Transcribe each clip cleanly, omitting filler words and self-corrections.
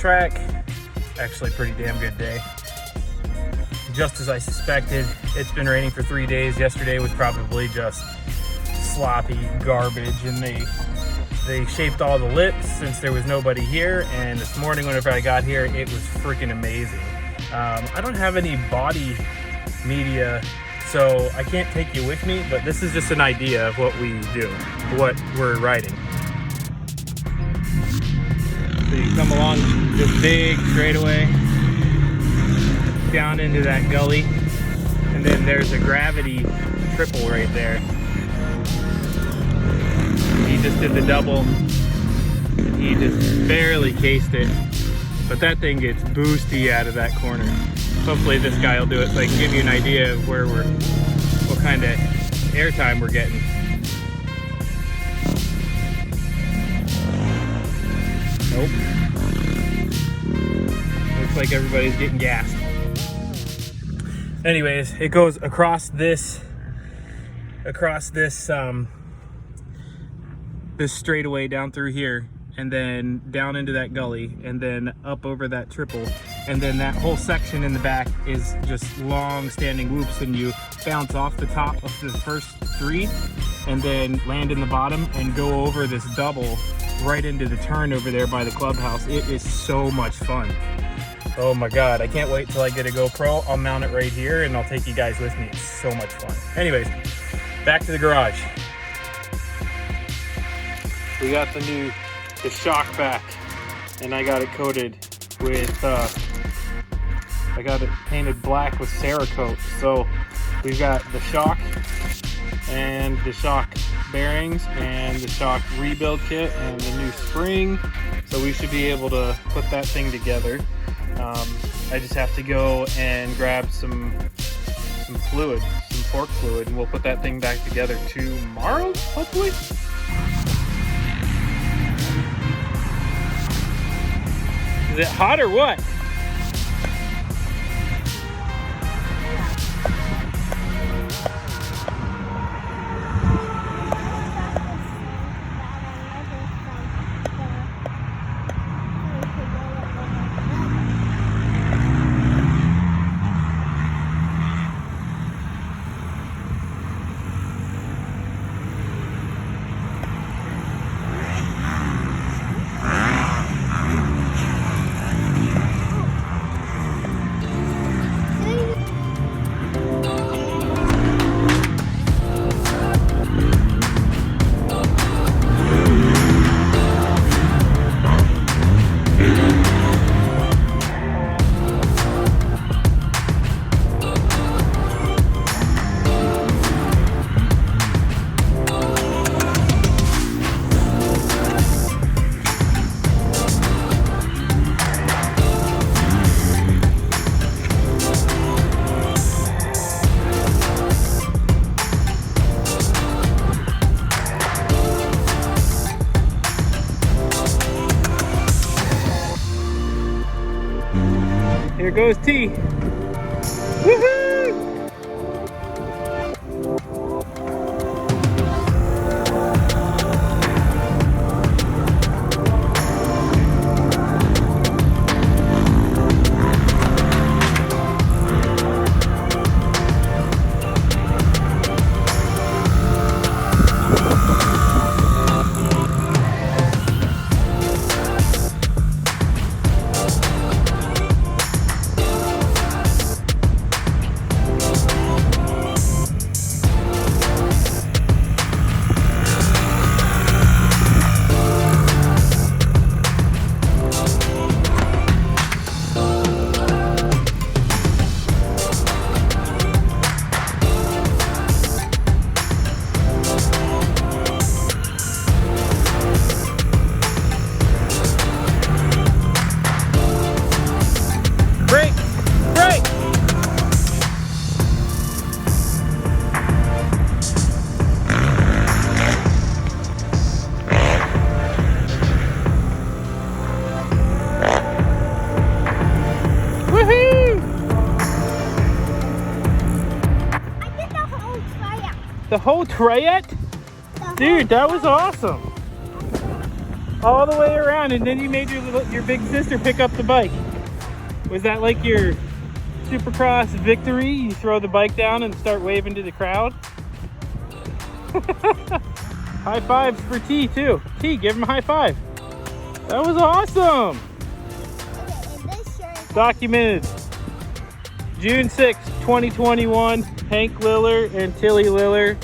racetrack. Actually, pretty damn good day. Just as I suspected, it's been raining for 3 days. Yesterday was probably just sloppy garbage, and they shaped all the lips since there was nobody here. And this morning, whenever I got here, it was freaking amazing. I don't have any body media, so I can't take you with me, but this is just an idea of what we do, what we're riding. So you come along this big straightaway down into that gully, and then there's a gravity triple right there. He just did the double. He just barely cased it, but that thing gets boosty out of that corner. Hopefully this guy will do it so I can give you an idea of where what kind of airtime we're getting. Nope. Looks like everybody's getting gassed. Anyways, it goes across this this straightaway down through here, and then down into that gully, and then up over that triple, and then that whole section in the back is just long standing loops, and you bounce off the top of the first three and then land in the bottom and go over this double right into the turn over there by the clubhouse. It is so much fun. Oh my God, I can't wait till I get a GoPro. I'll mount it right here and I'll take you guys with me. It's so much fun. Anyways, back to the garage. We got the shock back, and I got it coated with, I got it painted black with Cerakote. So we've got the shock and the shock bearings and the shock rebuild kit and the new spring. So we should be able to put that thing together. I just have to go and grab some fluid, some fork fluid, and we'll put that thing back together tomorrow, hopefully. Is it hot or what? Here goes T. Woohoo! The whole tray yet? Dude, that was awesome. all the way around, and then you made your big sister pick up the bike. Was that like your Supercross victory? You throw the bike down and start waving to the crowd? High fives for T too. T, give him a high five. That was awesome. Documented. June 6, 2021, Hank Liller and Tilly Liller,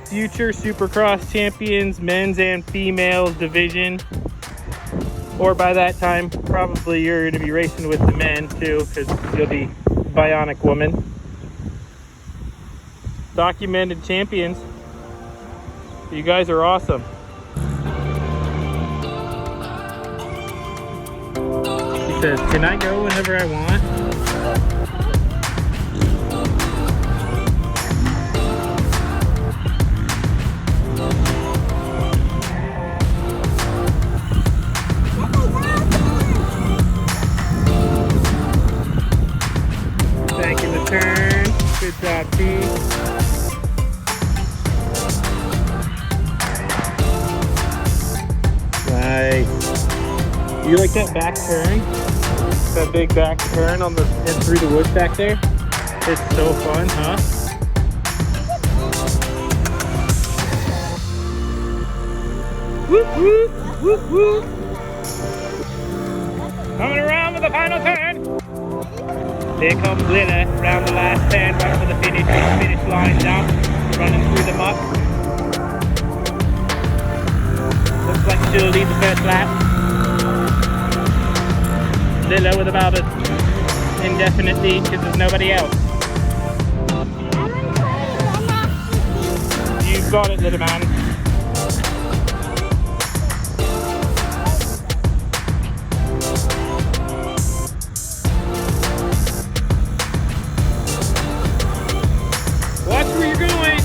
future Supercross champions, men's and females division. Or by that time, probably you're going to be racing with the men too, because you'll be Bionic Woman. Documented champions. You guys are awesome. He says, can I go whenever I want? Making the turn. Good job, T. Nice. You like that back turn? That big back turn on the and through the woods back there? It's so fun, huh? Whoop whoop whoop whoop. Coming around with the final turn. Here comes Lilla around the last turn, right for the finish line jump, running through the muck. Looks like she'll lead the first lap. Lilla with about an indefinite lead because there's nobody else. You've got it, little man. Watch where you're going.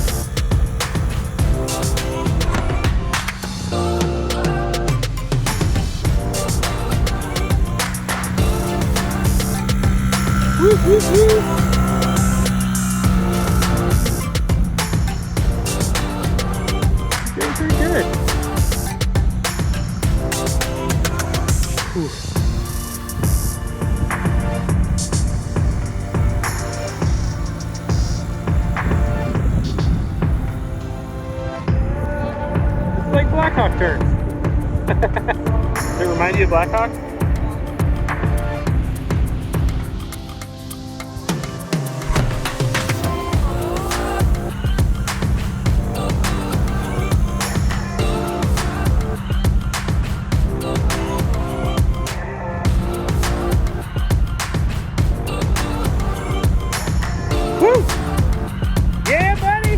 Woo, woo, woo. Doing pretty good. Whew. It's like Blackhawk turns. Does it remind you of Blackhawk? Woo! Yeah, buddy!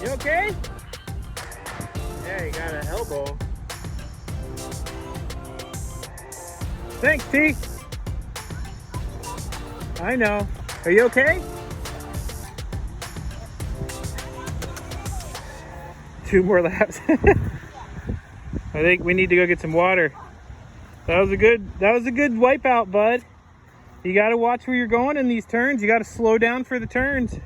You okay? Yeah, you got an elbow. Thanks, T. I know. Are you okay? 2 more laps. I think we need to go get some water. That was a good wipeout, bud. You gotta watch where you're going in these turns. You gotta slow down for the turns.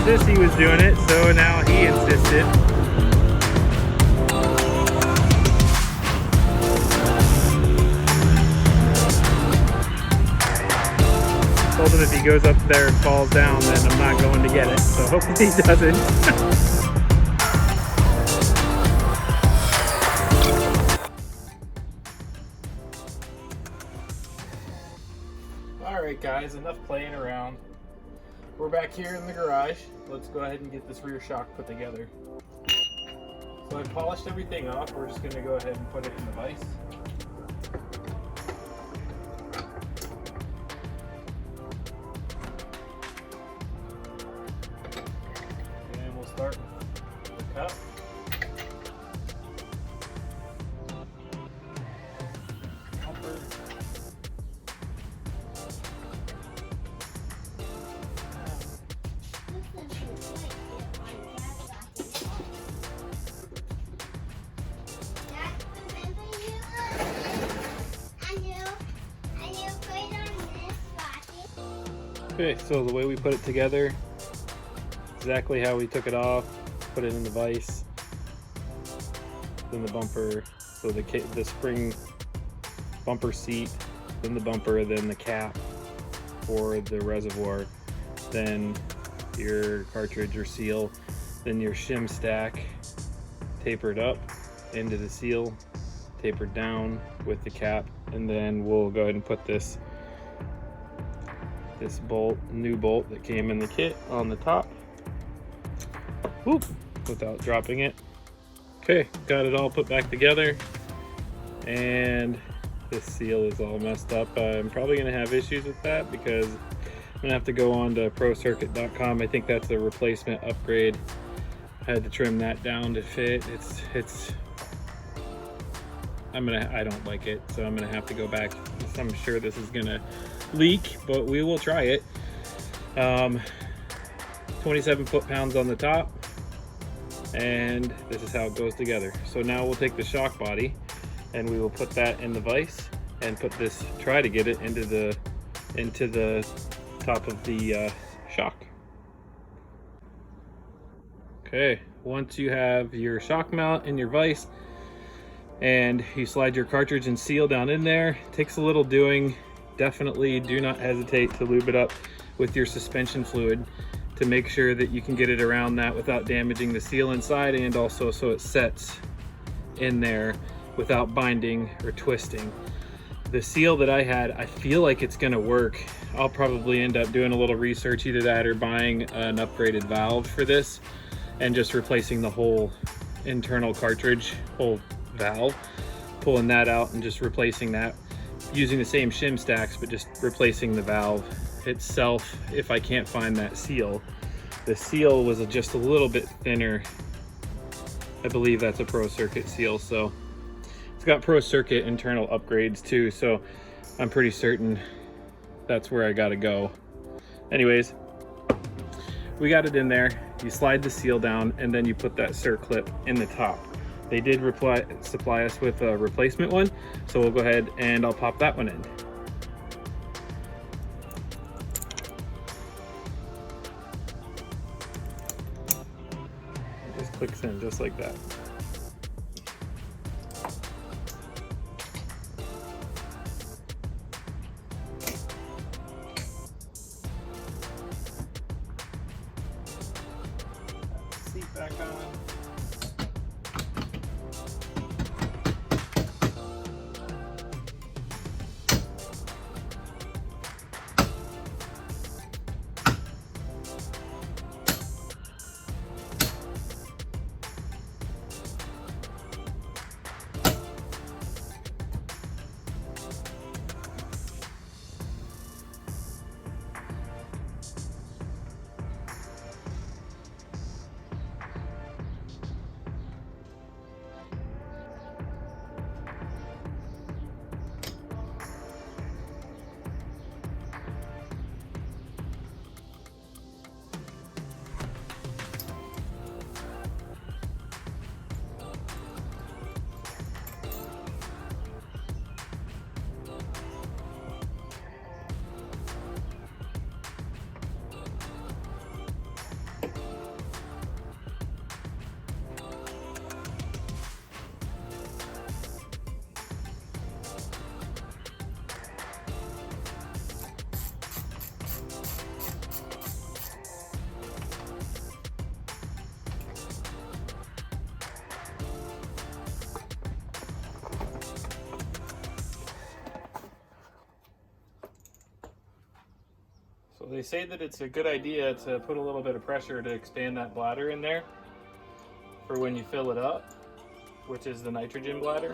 Sissy was doing it, so now he insisted. Told him if he goes up there and falls down, then I'm not going to get it. So hopefully he doesn't. Alright guys, enough playing around. We're back here in the garage. Let's go ahead and get this rear shock put together. So I polished everything off. We're just going to go ahead and put it in the vise. And we'll start with the cup. Upper. Okay, so the way we put it together, exactly how we took it off, put it in the vise, then the bumper, so the spring bumper seat, then the bumper, then the cap for the reservoir, then your cartridge or seal, then your shim stack tapered up into the seal, tapered down with the cap, and then we'll go ahead and put this new bolt that came in the kit on the top. Whoop, without dropping it. Okay, got it all put back together, and this seal is all messed up. I'm probably gonna have issues with that because I'm gonna have to go on to ProCircuit.com. I think that's a replacement upgrade. I had to trim that down to fit. I don't like it, so I'm gonna have to go back. I'm sure this is gonna leak, but we will try it. 27 foot-pounds on the top, and this is how it goes together. So now we'll take the shock body and we will put that in the vise and try to get it into the top of the shock. Okay, once you have your shock mount in your vise and you slide your cartridge and seal down in there, it takes a little doing. Definitely do not hesitate to lube it up with your suspension fluid to make sure that you can get it around that without damaging the seal inside, and also so it sets in there without binding or twisting. The seal that I had, I feel like it's gonna work. I'll probably end up doing a little research, either that or buying an upgraded valve for this and just replacing the whole internal cartridge, whole valve, pulling that out and just replacing that, using the same shim stacks, but just replacing the valve itself if I can't find that seal. The seal was just a little bit thinner. I believe that's a Pro Circuit seal, so it's got Pro Circuit internal upgrades too, so I'm pretty certain that's where I gotta go. Anyways, we got it in there. You slide the seal down and then you put that circlip in the top. They did supply us with a replacement one, so we'll go ahead and I'll pop that one in. It just clicks in just like that. Seat back on. So they say that it's a good idea to put a little bit of pressure to expand that bladder in there for when you fill it up, which is the nitrogen bladder.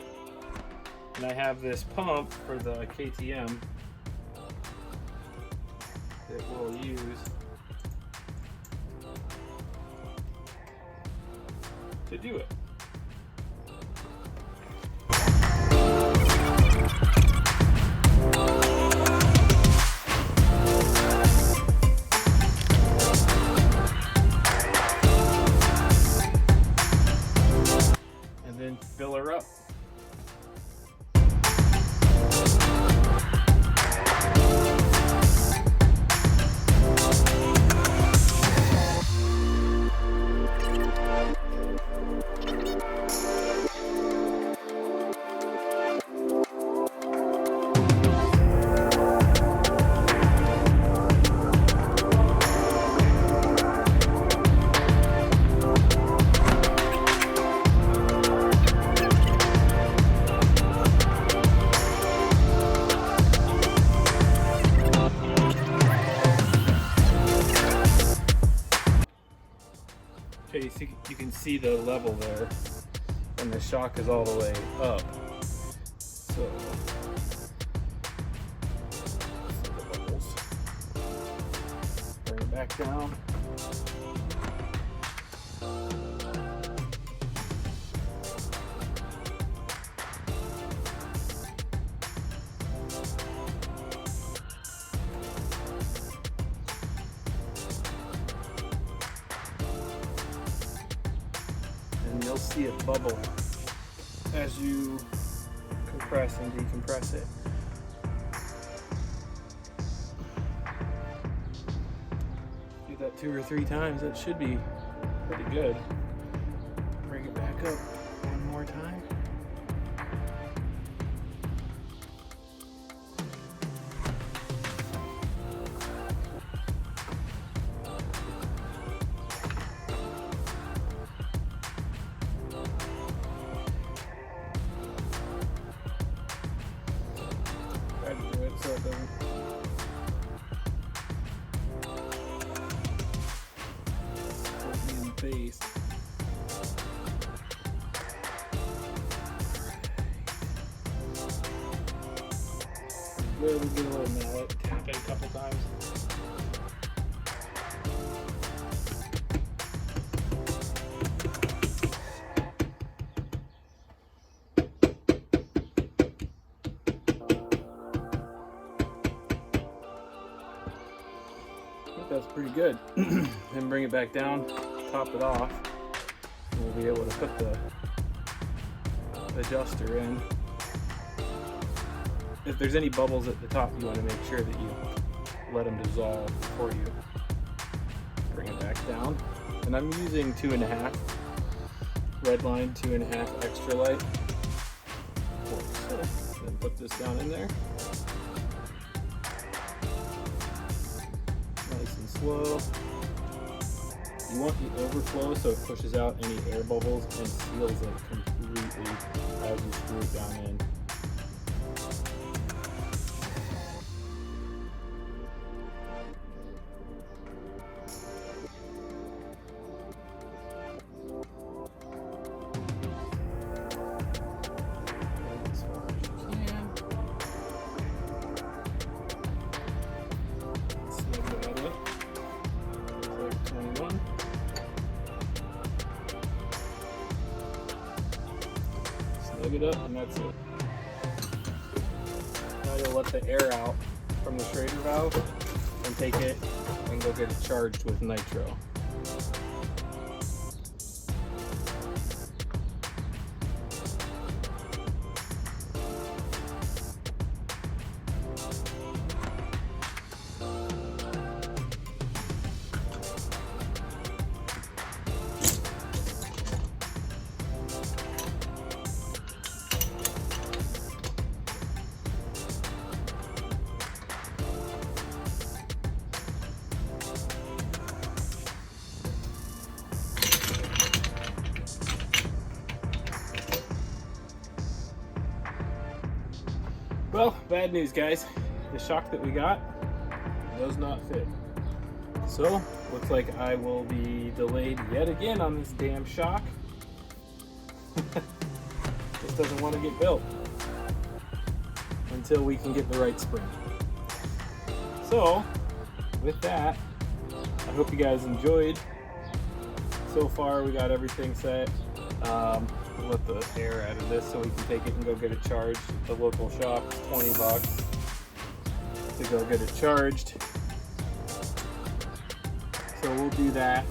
And I have this pump for the KTM that we'll use to do it. Fill her up. can see the level there, and the shock is all the way up. So, see the bubbles. Bring it back down. And you'll see it bubble as you compress and decompress it. Do that 2 or 3 times, that should be pretty good. Bring it back up one more time. Try to do it so it doesn't poke me in the face. Good, we'll get a little mallet, tap it a couple times. That's pretty good. Then bring it back down, top it off, and we'll be able to put the adjuster in. If there's any bubbles at the top, you want to make sure that you let them dissolve before you bring it back down. And I'm using 2.5 red line, 2.5 extra light. So then put this down in there. Nice and slow. You want the overflow so it pushes out any air bubbles and seals it completely as you screw it down in. Snug it up, and that's it. Now you'll let the air out from the Schrader valve and take it and go get it charged with nitro. Well, bad news, guys. The shock that we got does not fit. So, looks like I will be delayed yet again on this damn shock. Just doesn't want to get built until we can get the right spring. So, with that, I hope you guys enjoyed. So far, we got everything set. We'll let the air out of this so we can take it and go get it charged at the local shop. It's $20 to go get it charged. So we'll do that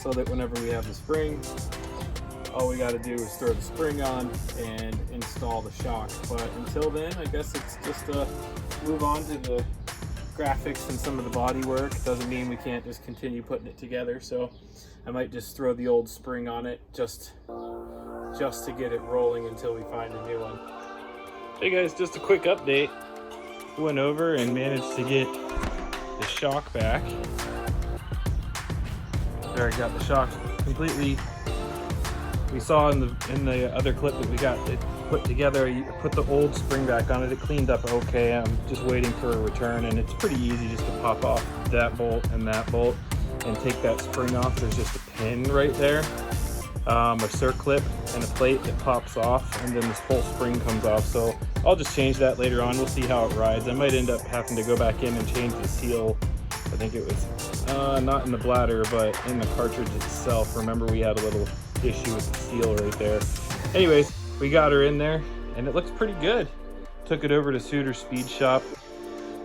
so that whenever we have the spring, all we got to do is throw the spring on and install the shock. But until then, I guess it's just move on to the graphics and some of the body work. Doesn't mean we can't just continue putting it together. So I might just throw the old spring on it just to get it rolling until we find a new one. Hey guys, just a quick update. Went over and managed to get the shock back. There, I got the shock completely. We saw in the other clip that we got it put together. You put the old spring back on it. It cleaned up okay. I'm just waiting for a return, and it's pretty easy just to pop off that bolt and take that spring off. There's just a pin right there. a circlip and a plate that pops off, and then this whole spring comes off. So I'll just change that later on. We'll see how it rides. I might end up having to go back in and change the seal. I think it was not in the bladder, but in the cartridge itself. Remember, we had a little issue with the seal right there. Anyways, we got her in there and it looks pretty good. Took it over to Suter Speed Shop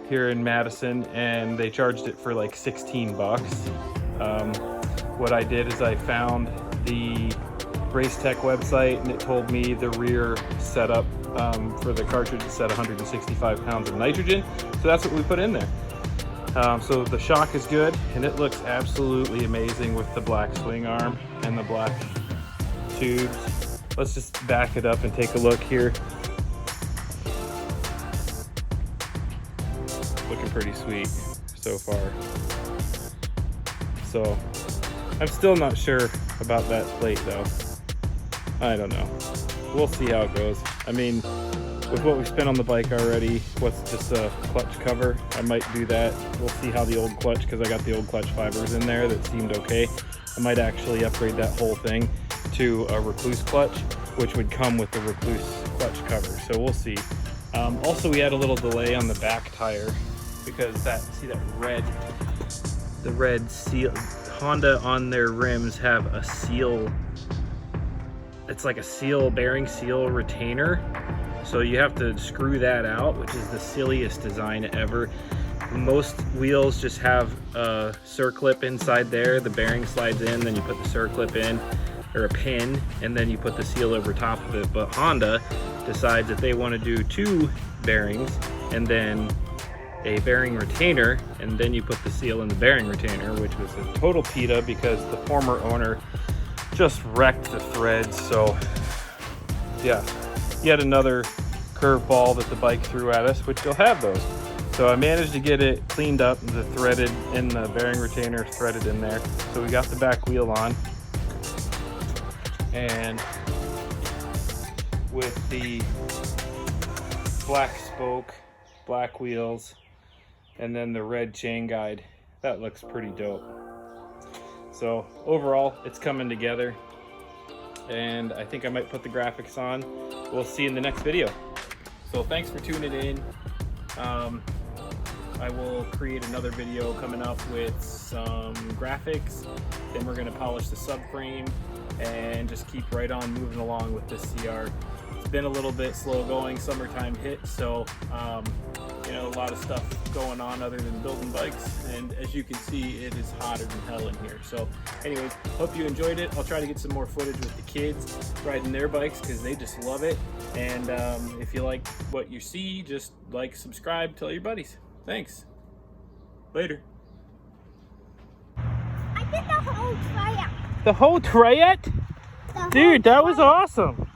here in Madison, and they charged it for like 16 bucks. What I did is I found the Race Tech website, and it told me the rear setup for the cartridge set 165 pounds of nitrogen. So that's what we put in there. So the shock is good, and it looks absolutely amazing with the black swing arm and the black tubes. Let's just back it up and take a look here. Looking pretty sweet so far. So I'm still not sure about that plate though. I don't know. We'll see how it goes. I mean, with what we spent on the bike already, what's just a clutch cover, I might do that. We'll see how the old clutch, because I got the old clutch fibers in there that seemed okay. I might actually upgrade that whole thing to a Recluse clutch, which would come with the Recluse clutch cover. So we'll see. Also, we had a little delay on the back tire because see that the red seal. Honda on their rims have a seal. It's like a seal, bearing seal retainer. So you have to screw that out, which is the silliest design ever. Most wheels just have a circlip inside there. The bearing slides in, then you put the circlip in, or a pin, and then you put the seal over top of it. But Honda decides that they want to do 2 bearings and then a bearing retainer, and then you put the seal in the bearing retainer, which was a total PETA because the former owner just wrecked the threads. So yeah, yet another curveball that the bike threw at us, which you'll have those. So I managed to get it cleaned up, the threaded in the bearing retainer threaded in there. So we got the back wheel on, and with the black spoke, black wheels, and then the red chain guide, that looks pretty dope. So overall, it's coming together, and I think I might put the graphics on. We'll see in the next video. So thanks for tuning in. I will create another video coming up with some graphics. Then we're going to polish the subframe and just keep right on moving along with this CR. It's been a little bit slow going. Summertime hit, so you know, a lot of stuff going on other than building bikes, and as you can see, it is hotter than hell in here. So anyways, hope you enjoyed it. I'll try to get some more footage with the kids riding their bikes because they just love it. And if you like what you see, just like, subscribe, tell your buddies. Thanks. Later. I did the whole triad. The whole triad? Dude, that was awesome.